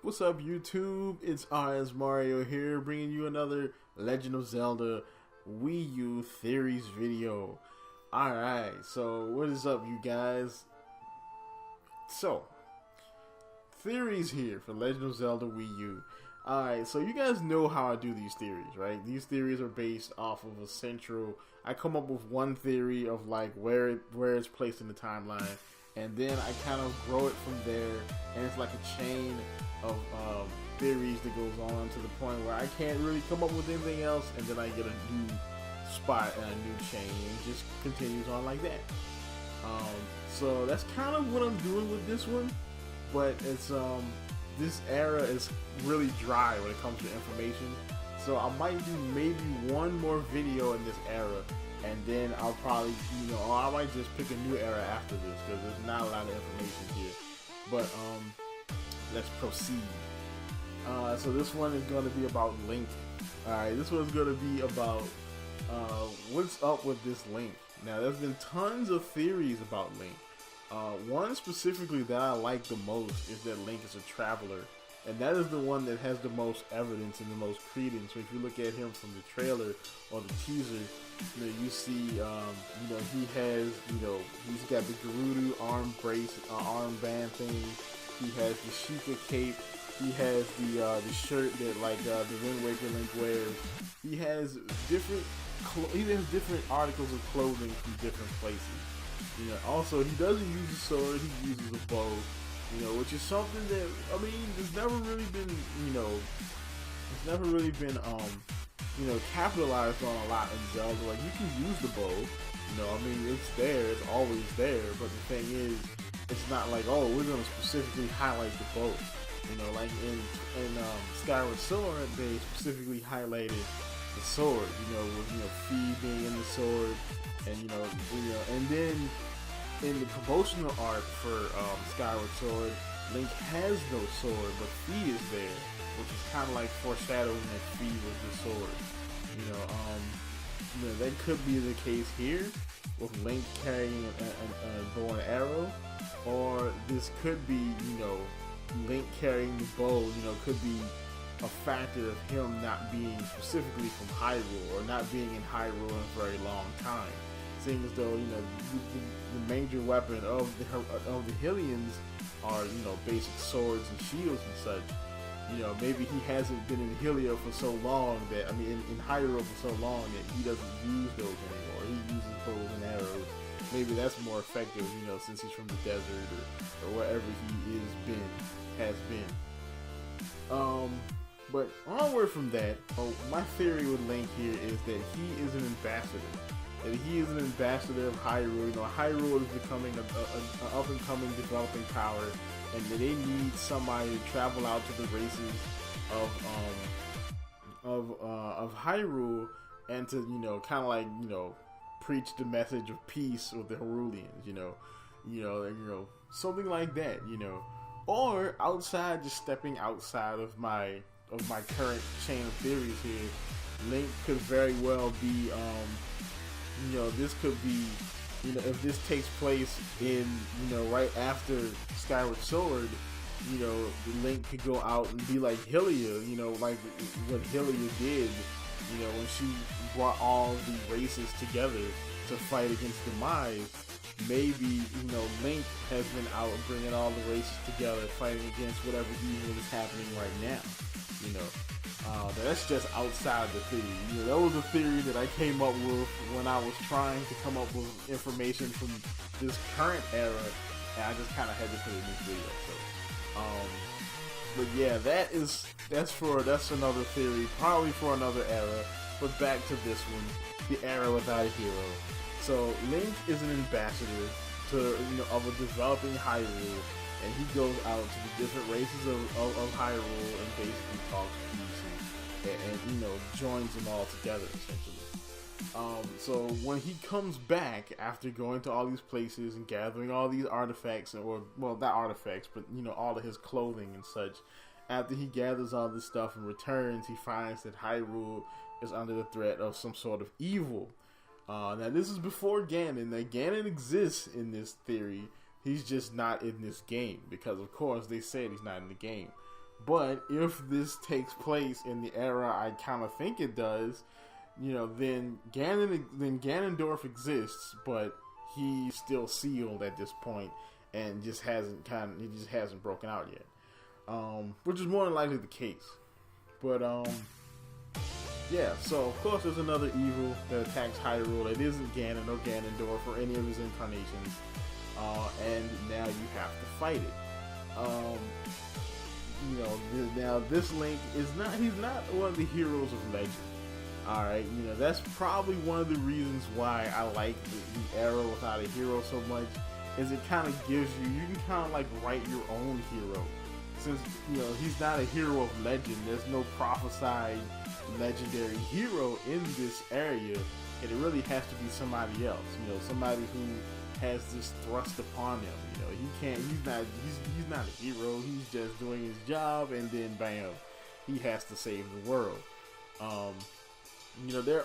What's up, YouTube? It's RS Mario here, bringing you another Legend of Zelda Wii U theories video. Alright, so what is up, you guys? So, theories here for Legend of Zelda Wii U. Alright, so you guys know how I do these theories, right? These theories are based off of a central... I come up with one theory of like where it's placed in the timeline, and then I kind of grow it from there, and it's like a chain of theories that goes on to the point where I can't really come up with anything else, and then I get a new spot and a new chain, and it just continues on like that. So that's kind of what I'm doing with this one, but it's this era is really dry when it comes to information, so I might do maybe one more video in this era, and then I'll probably, or I might just pick a new era after this, because there's not a lot of information here. But let's proceed. So this one is going to be about Link. Alright, this one's going to be about what's up with this Link. Now, there's been tons of theories about Link. One specifically that I like the most is that Link is a traveler, and that is the one that has the most evidence and the most credence. So if you look at him from the trailer or the teaser, you see, he has, he's got the Gerudo armband thing. He has the Sheikah cape. He has the shirt that the Wind Waker Link wears. He has different articles of clothing from different places. Also, he doesn't use a sword, he uses a bow, which is something that, there's never really been, capitalized on a lot in Zelda. Like, you can use the bow, it's there, it's always there, but the thing is, it's not like, oh, we're going to specifically highlight the bow. Like in Skyward Sword, they specifically highlighted the sword, with, Fi being in the sword, and then in the promotional art for Skyward Sword, Link has no sword, but Fi is there, which is kind of like foreshadowing that Fi was the sword. That could be the case here, with Link carrying a bow and arrow, or this could be, Link carrying the bow, could be a factor of him not being specifically from Hyrule, or not being in Hyrule in a very long time. Seeing as though, the major weapon of the Hylians are, basic swords and shields and such. Maybe he hasn't been in Hylia for so long that, in Hyrule for so long that he doesn't use those anymore. He uses bows and arrows. Maybe that's more effective, since he's from the desert or wherever he has been. But onward from that, my theory with Link here is that he is an ambassador. That he is an ambassador of Hyrule. Hyrule is becoming an up-and-coming developing power, and that they need somebody to travel out to the races of Hyrule and to kind of like preach the message of peace with the Hyruleans. Something like that. Or outside, just stepping outside of my current chain of theories here, Link could very well be, this could be, if this takes place in, right after Skyward Sword, Link could go out and be like Hylia, like what Hylia did, when she brought all the races together to fight against Demise. Maybe, Link has been out bringing all the races together, fighting against whatever evil is happening right now. That's just outside the theory. That was a theory that I came up with when I was trying to come up with information from this current era, and I just kind of had to put it in this video. So, but yeah, that's another theory, probably for another era. But back to this one, the era without a hero. So Link is an ambassador of a developing Hyrule, and he goes out to the different races of Hyrule and basically talks peace and joins them all together essentially. So when he comes back after going to all these places and gathering all these artifacts, not artifacts, but all of his clothing and such, after he gathers all this stuff and returns, he finds that Hyrule is under the threat of some sort of evil. Now this is before Ganon. Now Ganon exists in this theory. He's just not in this game because, of course, they said he's not in the game. But if this takes place in the era I kind of think it does, then Ganondorf exists, but he's still sealed at this point, and just hasn't broken out yet, which is more than likely the case. But yeah. So of course there's another evil that attacks Hyrule. It isn't Ganon or Ganondorf or any of his incarnations, and now you have to fight it. Now this Link he's not one of the heroes of legend. Alright, that's probably one of the reasons why I like the era without a hero so much, is it kind of gives you can kind of like write your own hero. Since, he's not a hero of legend, there's no prophesied legendary hero in this area, and it really has to be somebody else, somebody who has this thrust upon him. He's not a hero, he's just doing his job, and then bam, he has to save the world. There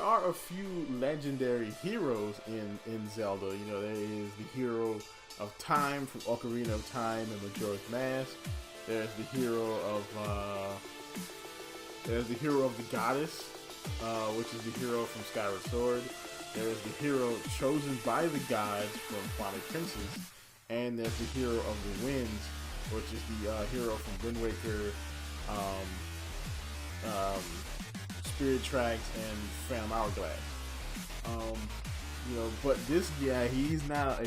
are a few legendary heroes in Zelda. There is the hero of time from Ocarina of Time and Majora's Mask. There's the hero of the goddess, which is the hero from Skyward Sword. There is the hero chosen by the gods from Twilight Princess, and there's the hero of the winds, which is the hero from Wind Waker, Spirit Tracks, and Phantom Hourglass. But this guy, he's not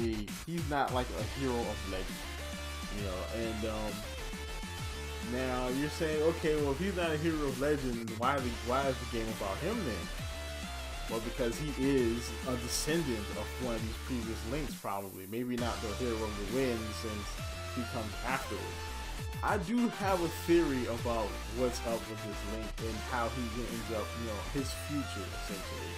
like a hero of legend. And now you're saying, okay, well, if he's not a hero of legend, why is the game about him then? Well, because he is a descendant of one of these previous Links, probably. Maybe not the hero of the wind, since he comes afterwards. I do have a theory about what's up with this Link and how he ends up, his future, essentially.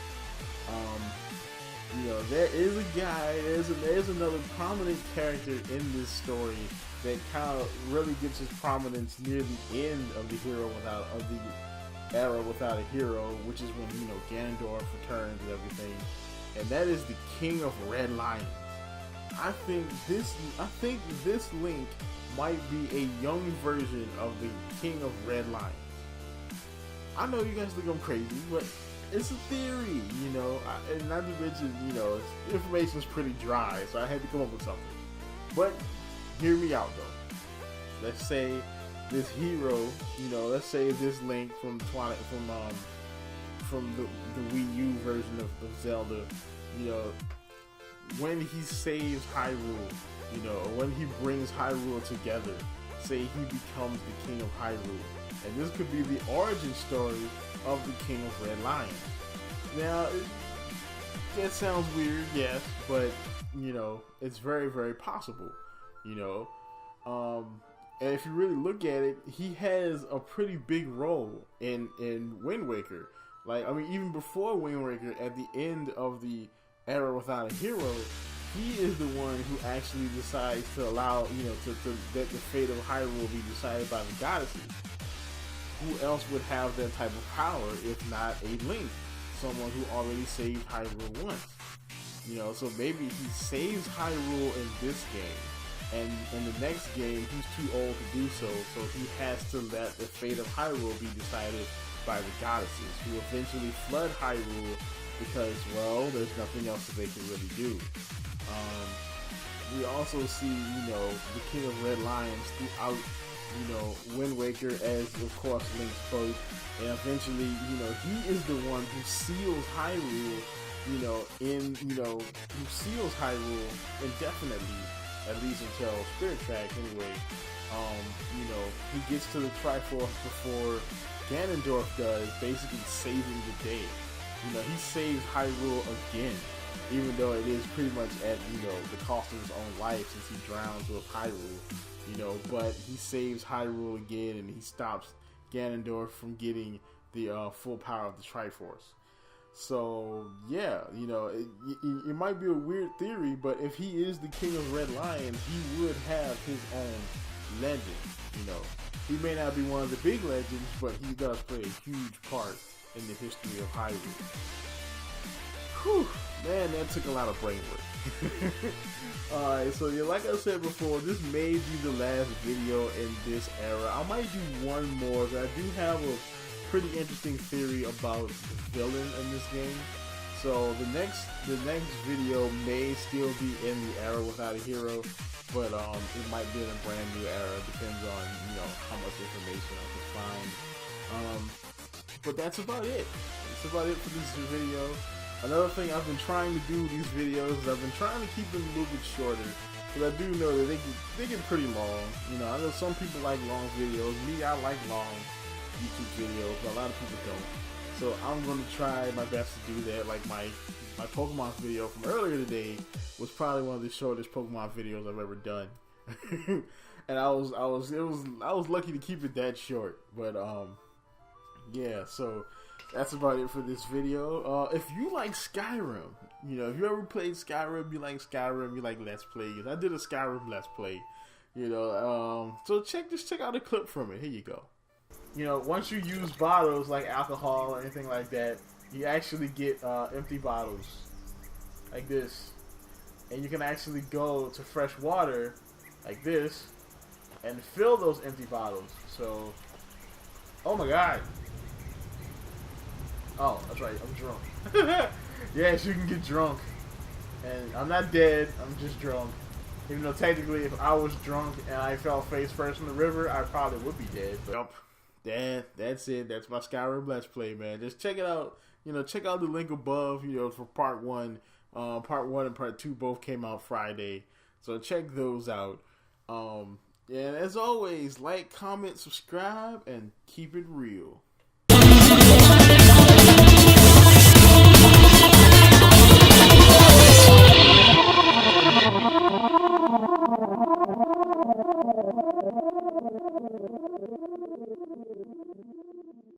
There is a guy, there's another prominent character in this story that kind of really gets his prominence near the end of the era without a hero, which is when, Ganondorf returns and everything. And that is the King of Red Lions. I think this Link might be a young version of the King of Red Lions. I know you guys think I'm crazy, but it's a theory, and not to mention, information's pretty dry, so I had to come up with something. But hear me out though. Let's say this hero, let's say this Link from Twilight, from the Wii U version of Zelda, when he saves Hyrule, or when he brings Hyrule together, say he becomes the King of Hyrule, and this could be the origin story of the King of Red Lions. Now, that sounds weird, yes, but it's very, very possible. And if you really look at it, he has a pretty big role in Wind Waker. Even before Wind Waker, at the end of the era without a hero, he is the one who actually decides to allow, that the fate of Hyrule be decided by the goddesses. Who else would have that type of power if not a Link? Someone who already saved Hyrule once. So maybe he saves Hyrule in this game, and in the next game he's too old to do so, so he has to let the fate of Hyrule be decided by the goddesses, who eventually flood Hyrule because, well, there's nothing else that they can really do. We also see, the King of Red Lions throughout, Wind Waker, as of course Link spoke, and eventually, he is the one who seals Hyrule, who seals Hyrule indefinitely, at least until Spirit Tracks anyway. He gets to the Triforce before Ganondorf does, basically saving the day. He saves Hyrule again, even though it is pretty much at, the cost of his own life, since he drowns with Hyrule, but he saves Hyrule again, and he stops Ganondorf from getting the full power of the Triforce. So, yeah, it might be a weird theory, but if he is the King of Red Lion, he would have his own legend, He may not be one of the big legends, but he does play a huge part in the history of Hyrule. Whew, man, that took a lot of brain work. Alright, so yeah, like I said before, this may be the last video in this era. I might do one more, but I do have a pretty interesting theory about the villain in this game. So the next video may still be in the era without a hero, but it might be in a brand new era. Depends on, you know, how much information I can find. But that's about it. That's about it for this video. Another thing I've been trying to do with these videos is I've been trying to keep them a little bit shorter, because I do know that they get pretty long. You know, I know some people like long videos. Me, I like long YouTube videos, but a lot of people don't. So I'm going to try my best to do that. Like my Pokemon video from earlier today was probably one of the shortest Pokemon videos I've ever done, and I was lucky to keep it that short. But yeah, so that's about it for this video. If you like Skyrim, you know, if you ever played Skyrim, you like Skyrim, you like Let's Plays. I did a Skyrim Let's Play, you know. So just check out a clip from it. Here you go. You know, once you use bottles like alcohol or anything like that, you actually get empty bottles like this, and you can actually go to fresh water like this and fill those empty bottles. So, oh my god. Oh, that's right, I'm drunk. Yes, you can get drunk. And I'm not dead, I'm just drunk. Even though technically if I was drunk and I fell face first in the river, I probably would be dead. But that's it. That's my Skyrim Let's Play, man. Just check it out. You know, check out the link above, you know, for part 1. Part 1 and part 2 both came out Friday. So check those out. And as always, like, comment, subscribe, and keep it real.